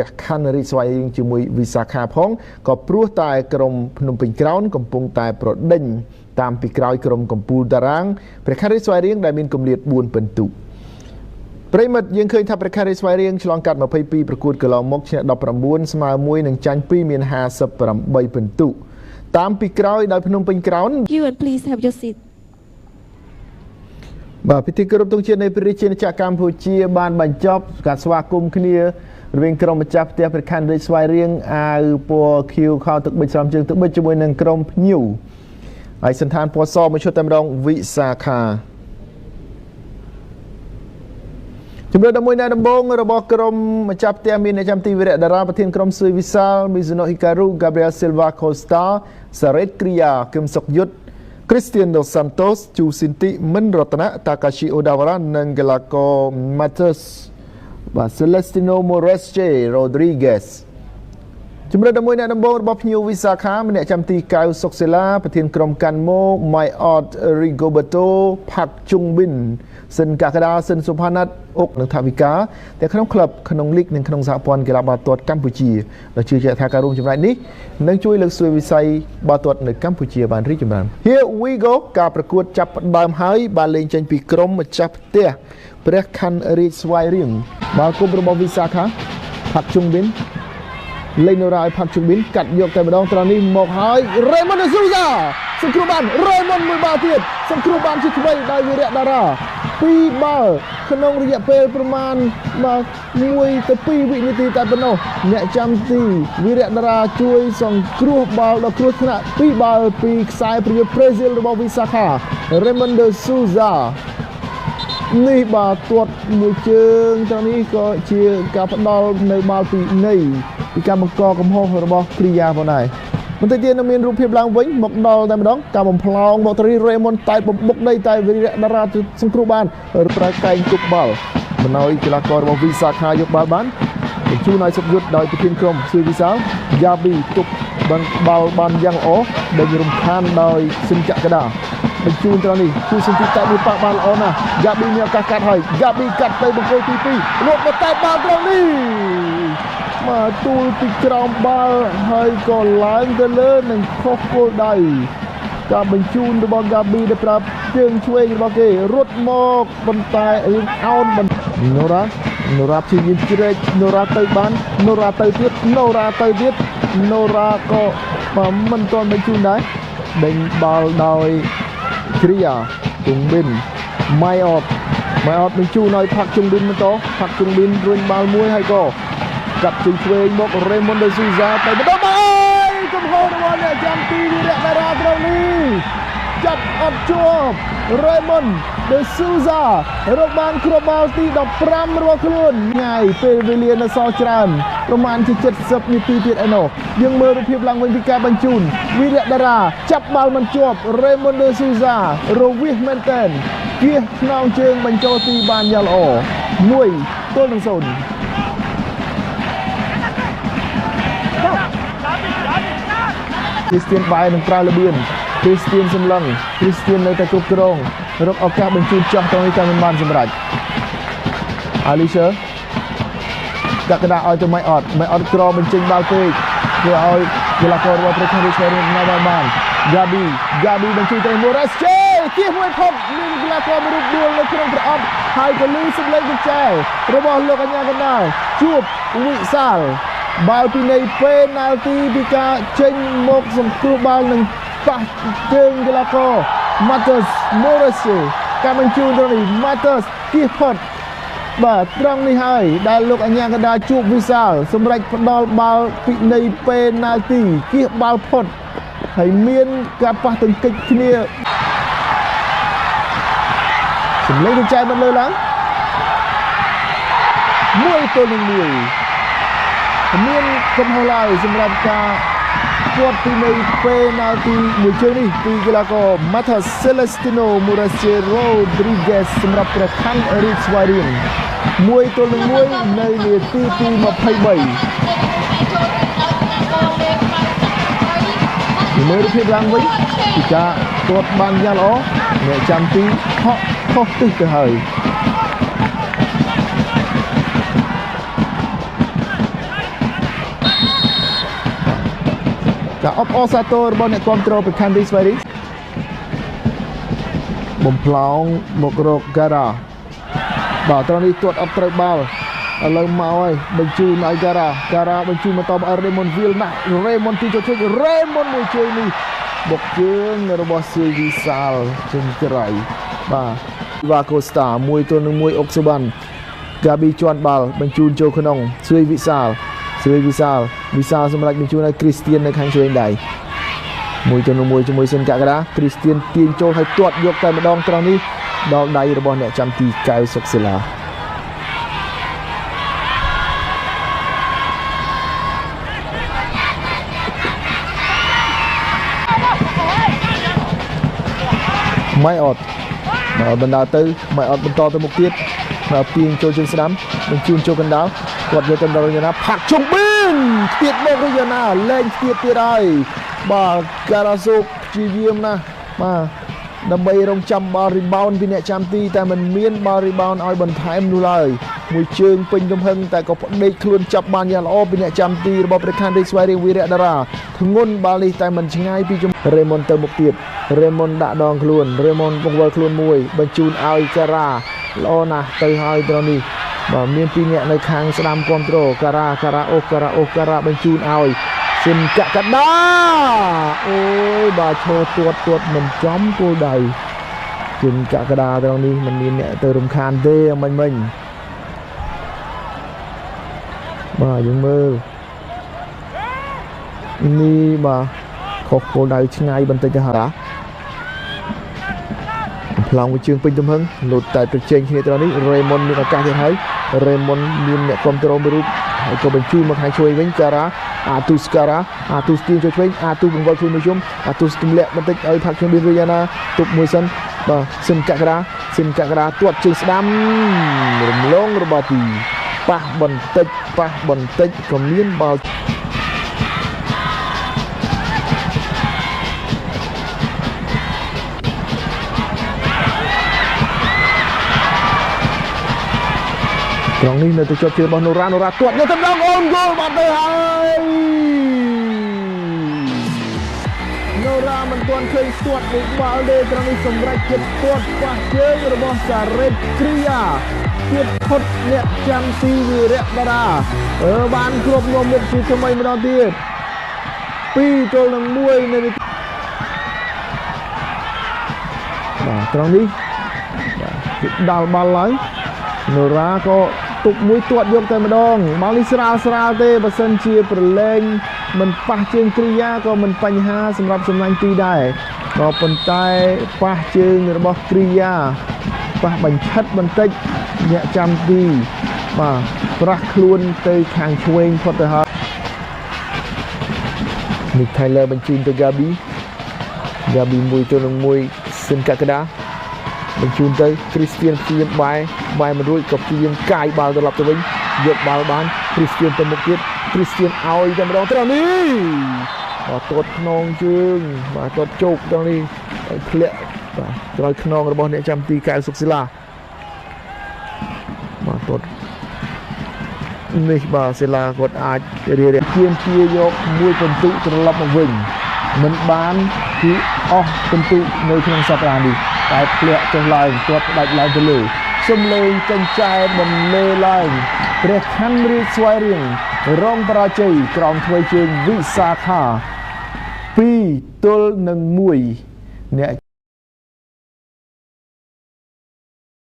ព្រះខ័នរីកស្វែងរៀងជាមួយវិសាខាផងក៏ព្រោះតែក្រុមភ្នំពេញក្រោនកំពុងតែប្រដេញតាមពីក្រោយក្រុមកំពូលតារាងព្រះខ័នរីកស្វែងរៀងដែលមានគម្លាត4ពិន្ទុប្រិមិត្តយើងឃើញថាព្រះខ័នរីកស្វែងរៀងឆ្លងកាត់22ប្រកួតកន្លងមកឈ្នះ19ស្មើ1និងចាញ់2មាន58ពិន្ទុតាមពីក្រោយដោយភ្នំពេញក្រោន You and please have your seat បាទពិធីគោរពទង់ជាតិនៃព្រះរាជាណាចក្រកម្ពុជាបានបញ្ចប់ការស្វាគមន៍គ្នារវាងក្រុមម្ចាស់ផ្ទះព្រះខ័នរីកស្វែងរៀងអាវពណ៌ខៀវខោទឹកប៊ិចស្រោមជើងទឹកប៊ិចជាមួយនឹងក្រុមភ្ញៀវហើយសន្តានពណ៌សមួយឈុតតែម្ដងវិសាខាជំរឿន11នៅដំបូងរបស់ក្រុមម្ចាស់ផ្ទះមានអ្នកចាំទីវីរៈតារាប្រធានក្រុមស៊ុយវិសាលមីស៊ូណូហ៊ីការូ Gabriel Silva Costa សារ៉េតគ្រីយ៉ាគឹមសុកយុទ្ធ Cristian dos Santos ជូស៊ីនទីមិនរតនៈ Takashi Odawara និង Gelaco Matheus បាទ Celestino Moresche Rodriguez ជំរឿន11អ្នកដំបូងរបស់ភ្ញៀវវិសាខាម្នាក់ចាំទីកៅសុកសេឡាប្រធានក្រុមកាន់ម៉ូ Myot Rigoberto Park Chung Bin សិនកាកដាសិនសុផាណាត់អុកនិងថាវិកាតែក្នុងក្លឹបក្នុងលីកនិងក្នុងសហព័ន្ធកីឡាបាល់ទាត់កម្ពុជាដែលជឿជាក់ថាការរួមចំណែកនេះនឹងជួយលើកស្ទួយវិស័យបាល់ទាត់នៅកម្ពុជាបានរីកចម្រើន Here we go ការប្រកួតចាប់ផ្ដើមហើយបានលេងចេញពីក្រុមម្ចាស់ផ្ទះព្រះខ័នរីកស្វែងរៀងបាល់គុំរបស់វិសាខាផាត់ជុងប៊ិនលេងនៅរ៉ាយផាត់ជុងប៊ិនកាត់យកតែម្ដងត្រង់នេះមកហើយ Raymond de Souza សង្គ្រោះបាន Raymond មួយបាល់ទៀតសង្គ្រោះបានជាថ្មីដោយវីរៈតារា2បាល់ក្នុងរយៈពេលប្រមាណ1ទៅ2វិនាទីតែប៉ុណ្ណោះអ្នកចាំទីវីរៈតារាជួយសង្គ្រោះបាល់ដល់គ្រោះថ្នាក់2បាល់ពីខ្សែប្រយុទ្ធប្រេស៊ីលរបស់វិសាខា Raymond de Souza នេះបាល់ទាត់មួយជើងត្រង់នេះក៏ជាការផ្ដល់នៅបាល់ពីនៃពីការបង្កកំហុសរបស់គ្រីយ៉ាផងដែរបន្តិចទៀតនឹងមានរូបភាពឡើងវិញមកដល់តែម្ដងការបំផ្លោងមកត្រី Raymond តែបំបុកដីតែវីរៈតារាសង្គ្រោះបានប្រើកែងទប់បាល់មិនឲ្យកីឡាកររបស់វិសាខាយកបាល់បានបញ្ជូនឲ្យសុខយុទ្ធដោយប្រធានក្រុមស៊ុយវិសាលយ៉ាប៊ីទប់បាល់បានយ៉ាងល្អដែលរំខានដោយសិនចក្រដាបញ្ជូនត្រង់នេះគឺសិនទីតែមួយប៉ះបានល្អណាស់យ៉ាប៊ីមានឱកាសកាត់ហើយយ៉ាប៊ីកាត់ទៅបង្គោលទី2លោកមកតែបាល់ត្រង់នេះមកទូលពីក្រោមបាល់ហើយក៏ឡើងទៅលើនឹងខុសគោលដៅការបញ្ជូនរបស់ Gabi ដែលប្រាប់ជើងឆ្វេងរបស់គេរត់មកប៉ុន្តែរឿងអោនណូរ៉ាព្យាយាមជ្រែកណូរ៉ាទៅបានណូរ៉ាទៅទៀតណូរ៉ាក៏មិនទាន់បញ្ជូនដែរដេញបាល់ដោយគ្រីយ៉ាជុងប៊ិនម៉ៃអតបញ្ជូនឲ្យផាក់ជុងប៊ិនបន្តផាក់ជុងប៊ិនរុញបាល់មួយហើយក៏កាត់ជើងឆ្វេងមក Raymond de Souza ទៅបន្តបាយកំហុសរបស់អ្នកចាំទីវីរៈតារាត្រង់នេះចាប់អត់ជាប់ Raymond de Souza រកបានគ្រាប់បាល់ទី15របស់ខ្លួនញ៉ៃពេលវេលានៅសល់ច្រើនប្រមាណជា70នាទីទៀតឯណោះយើងមើលរូបភាពឡើងវិញពីការបញ្ជូនវីរៈតារាចាប់បាល់មិនជាប់ Raymond de Souza រវិសមែនទែនគៀសខ្នងជើងបញ្ចូលទីបានយ៉ាងល្អ1-0Christian បាយនឹងប្រើរបៀន Christian សម្លឹង Christian នៅតែគ្រប់គ្រងរកឱកាសបញ្ជូនចោះត្រង់នេះតែមិនបានសម្រេច Alisher ដាក់កណ្ដាលឲ្យទៅម៉ៃអត់ក្របញ្ចេញបាល់ពេកធ្វើឲ្យកីឡាកររបស់ព្រះខ័នរីកស្វែងរៀងបាន Gabi បញ្ជូនទៅ Moresche គៀសមួយផុតមានកីឡាករមួយរូបដួលនៅក្នុងប្រអប់ហើយក៏លឺសំឡេងកញ្ចែរបស់លោកអញ្ញាកណ្ដាលជួបវិសាលបាល់ពីនៃពេលណាល់ទីពីការចេញមកសង្គ្រោះបាល់នឹងប៉ះជើងកីឡាករ Matheus Moresche ការបញ្ជូនត្រង់នេះ Matheus គៀសផុតបាទត្រង់នេះហើយដែលលោកអញ្ញាកណ្ដាលជួបវិសាលសម្រេចផ្ដល់បាល់ពីនៃពេលណាល់ទីគៀសបាល់ផុតហើយមានការប៉ះទង្គិចគ្នាសម្លេងកញ្ចែមិនលើឡើង1-1មានកំហុសឡើយសម្រាប់ការគាត់ពីនៃពេលណាល់ទីមួយជើងនេះពីកីឡាករ Matheus Celestino Moresche Rodriguez សម្រាប់ព្រះខ័នរីកស្វែងរៀង1-1នៅនាទីទី23មើលរូបភាពឡើងវិញពីការទាត់បានយ៉ាងល្អអ្នកចាំទីហក់ខុសទិសទៅហើយ តែអបអសាទររបស់អ្នកគ្រប់គ្រងប្រកាន់ទីស្វ័យរីបំផ្លោងមករកការ៉ាបាទត្រង់នេះទាត់អត់ត្រូវបាល់ឥឡូវមកហើយបញ្ជូនឲ្យការ៉ាបញ្ជូនមកតបឲ្យរ៉េមុនវីលណារ៉េមុនទីចូលជួយរ៉េមុនមួយជើងនេះបុកជើងរបស់ស៊ុយវីសាល់ជើងក្រៃបាទវ៉ាកូស្តាមួយទល់នឹងមួយអុកស៊ូបានកាប៊ីជាន់បាល់បញ្ជូនចូលក្នុងស៊ុយវីសាល់សម្រាប់បញ្ជូនឲ្យគ្រីស្ទៀននៅខាងឆ្វេងដៃមួយទល់នឹងមួយជាមួយសិនកក្កដាគ្រីស្ទៀនទាញចូលឲ្យទាត់យកតែម្ដងត្រង់នេះដល់ដៃរបស់អ្នកចាំទីកៅសុកសិលាម៉ៃអត់បណ្ដាទៅម៉ៃអត់បន្តទៅមុខទៀតដល់ទាញចូលជើងស្ដាំបញ្ជូនចូលកណ្ដាលគាត់យកទៅដល់រយណាផាត់ជុំប៊ីនទៀតមករយណាលែងទៀតហើយបាទការ៉ាសូកព្យាយាមណាបាទដើម្បីរងចាំបាល់រីបោនពីអ្នកចាំទីតែមិនមានបាល់រីបោនឲ្យបន្ថែមនោះឡើយមួយជើងពេញទំហឹងតែក៏ផ្ដេកខ្លួនចាប់បានយ៉ាងល្អពីអ្នកចាំទីរបស់ប្រកាន់រាជស្វ័យរៀងវីរៈតារាធ្ងន់បាល់នេះតែមិនឆ្ងាយពីរ៉េមុនទៅមុខទៀតរ៉េមុនដាក់ដងខ្លួនរ៉េមុនបង្វិលខ្លួនមួយបញ្ជូនឲ្យការ៉ាល្អណាស់ទៅហើយត្រង់នេះបាទមានពីរអ្នកនៅខាងស្ដាំគ្រប់ត្រូលការ៉ាបញ្ជូនឲ្យសិនកក្កដាអូយបាទឈរទាត់មិនចំគោលដៅសិនកក្កដាត្រង់នេះមិនមានអ្នកទៅរំខានទេមិញបាទយើងមើលនេះបាទខុសគោលដៅឆ្ងាយបន្តិចទៅហើយផ្លងមួយជើងពេញទំហឹងលោតតែប្រជែងគ្នាត្រង់នេះរ៉េមុនមានឱកាសទៀតហើយរ៉េមុនមានអ្នកគ្រប់គ្រងមួយរូបហើយក៏បញ្ជូនមកខាងឆ្វេងវិញការ៉ាអាទូសទាញចូលឆ្វេងអាទូបង្វិលខ្លួនមួយជុំអាទូទម្លាក់បន្តិចឲ្យផាត់ខ្ញុំមានរីយ៉ាណាទប់មួយសិនបាទសិនកក្កដាទាត់ជើងស្ដាំរំលងរបស់ទីប៉ះបន្តិចក៏មានបាល់ត្រង់នេះនៅទៅជាប់ជើងរបស់នូរ៉ាទាត់យកទៅដល់អូនគោលបាត់ទៅហើយនូរ៉ាមិនទាន់ឃើញទាត់មួយបាល់ទេត្រង់នេះសម្រេចចិត្តទាត់ប៉ះជើងរបស់សារ៉េតគ្រីយ៉ាទៀតផុតអ្នកចាំទីវីរៈតារាបានគ្រប់នាំមុខជាថ្មីម្ដងទៀត2ទល់នឹង1នៅបាទត្រង់នេះបាទដល់បាល់ហើយនូរ៉ាក៏ទុកមួយទាត់យកតែម្ដងបាល់នេះស្រាលទេបើសិនជាប្រឡែងមិនប៉ះជើងគ្រីយ៉ាក៏មិនបញ្ហាសម្រាប់សំណាញ់ទីដែរក៏ប៉ុន្តែប៉ះជើងរបស់គ្រីយ៉ាប៉ះបញ្ឆិតបន្តិចអ្នកចាំទីបាទប្រះខ្លួនទៅខាងឆ្វេងផុតទៅហើយនេះថៃឡឺបញ្ជូនទៅហ្គាប៊ីមួយទល់នឹងមួយសិនកក្កដាបញ្ជូនទៅគ្រីស្ទៀនព្យាយាមបាយមិនរួចក៏ព្យាយាមកាយបាល់ត្រឡប់ទៅវិញយកបាល់បានគ្រីស្ទៀនទៅមុខទៀតគ្រីស្ទៀនឲ្យតែម្ដងត្រង់នេះបាទទាត់ខ្នងជើងបាទទាត់ជោគត្រង់នេះធ្លាក់បាទត្រូវខ្នងរបស់អ្នកចាំទីកៅសុកសិលាបាទទាត់នេះបាទសិលាគាត់អាចរៀបជាយកមួយពិន្ទុត្រឡប់មកវិញមិនបានគឺអស់ពិន្ទុនៅក្នុងសប្តាហ៍នេះតែធ្លាក់ចុះឡើងទាត់ផ្ដាច់ឡើងទៅលើសំឡេងចិញ្ចែបន្លឺឡើងព្រះខ័នរាជស្វ័យរៀងរងបរាជ័យក្រោមធ្វើជើងវិសាខា2ទល់នឹង1អ្នក